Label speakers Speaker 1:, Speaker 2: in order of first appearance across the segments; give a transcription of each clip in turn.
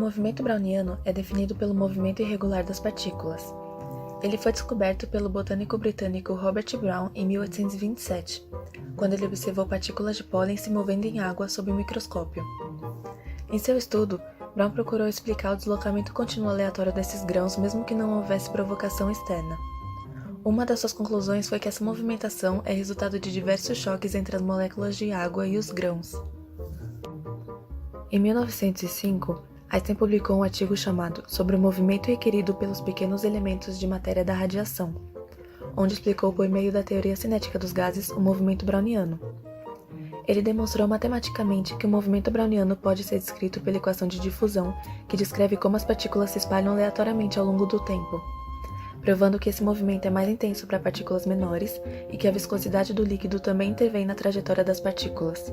Speaker 1: movimento browniano é definido pelo movimento irregular das partículas. Ele foi descoberto pelo botânico britânico Robert Brown em 1827, quando ele observou partículas de pólen se movendo em água sob o microscópio. Em seu estudo, Brown procurou explicar o deslocamento contínuo aleatório desses grãos mesmo que não houvesse provocação externa. Uma das suas conclusões foi que essa movimentação é resultado de diversos choques entre as moléculas de água e os grãos. Em 1905, Einstein publicou um artigo chamado Sobre o movimento requerido pelos pequenos elementos de matéria da radiação, onde explicou por meio da teoria cinética dos gases o movimento browniano. Ele demonstrou matematicamente que o movimento browniano pode ser descrito pela equação de difusão, que descreve como as partículas se espalham aleatoriamente ao longo do tempo, provando que esse movimento é mais intenso para partículas menores e que a viscosidade do líquido também intervém na trajetória das partículas.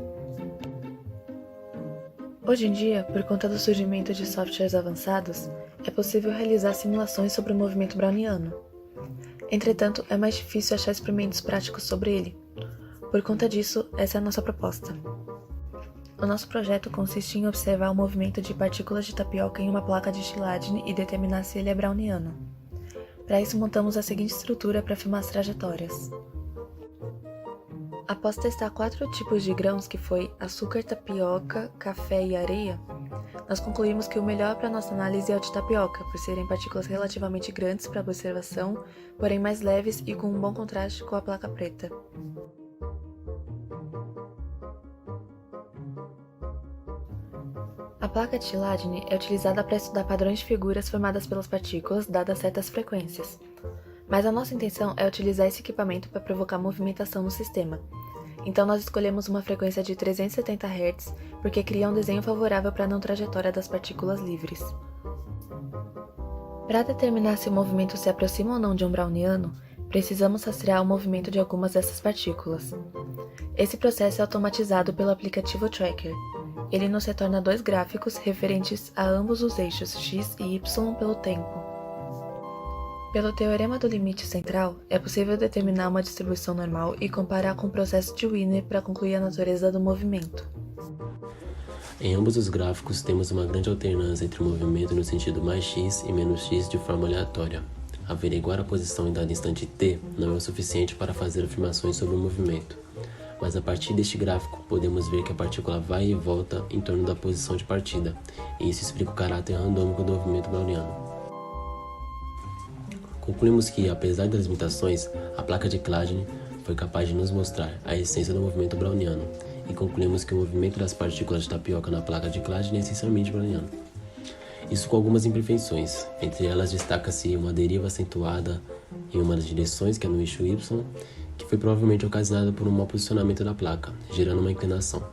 Speaker 1: Hoje em dia, por conta do surgimento de softwares avançados, é possível realizar simulações sobre o movimento browniano. Entretanto, é mais difícil achar experimentos práticos sobre ele. Por conta disso, essa é a nossa proposta. O nosso projeto consiste em observar o movimento de partículas de tapioca em uma placa de Chladni e determinar se ele é browniano. Para isso, montamos a seguinte estrutura para filmar as trajetórias. Após testar 4 tipos de grãos, que foi açúcar, tapioca, café e areia, nós concluímos que o melhor para nossa análise é o de tapioca, por serem partículas relativamente grandes para observação, porém mais leves e com um bom contraste com a placa preta. A placa de Chladni é utilizada para estudar padrões de figuras formadas pelas partículas, dadas certas frequências. Mas a nossa intenção é utilizar esse equipamento para provocar movimentação no sistema. Então nós escolhemos uma frequência de 370 Hz, porque cria um desenho favorável para a não trajetória das partículas livres. Para determinar se o movimento se aproxima ou não de um browniano, precisamos rastrear o movimento de algumas dessas partículas. Esse processo é automatizado pelo aplicativo Tracker. Ele nos retorna 2 gráficos referentes a ambos os eixos x e y pelo tempo. Pelo teorema do limite central, é possível determinar uma distribuição normal e comparar com o processo de Wiener para concluir a natureza do movimento.
Speaker 2: Em ambos os gráficos, temos uma grande alternância entre o movimento no sentido mais x e menos x de forma aleatória. Averiguar a posição em dado instante t não é o suficiente para fazer afirmações sobre o movimento, mas a partir deste gráfico podemos ver que a partícula vai e volta em torno da posição de partida, e isso explica o caráter randômico do movimento browniano. Concluímos que, apesar das limitações, a placa de Chladni foi capaz de nos mostrar a essência do movimento browniano, e concluímos que o movimento das partículas de tapioca na placa de Chladni é essencialmente browniano. Isso com algumas imperfeições, entre elas destaca-se uma deriva acentuada em uma das direções, que é no eixo y, que foi provavelmente ocasionada por um mau posicionamento da placa, gerando uma inclinação.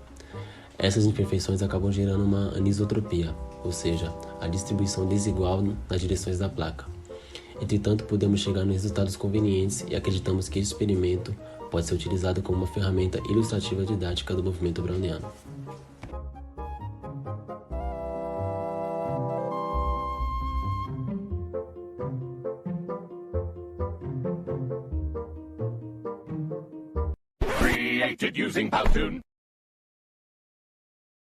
Speaker 2: Essas imperfeições acabam gerando uma anisotropia, ou seja, a distribuição desigual nas direções da placa. Entretanto, podemos chegar nos resultados convenientes e acreditamos que esse experimento pode ser utilizado como uma ferramenta ilustrativa didática do movimento browniano.
Speaker 3: Created using Powtoon.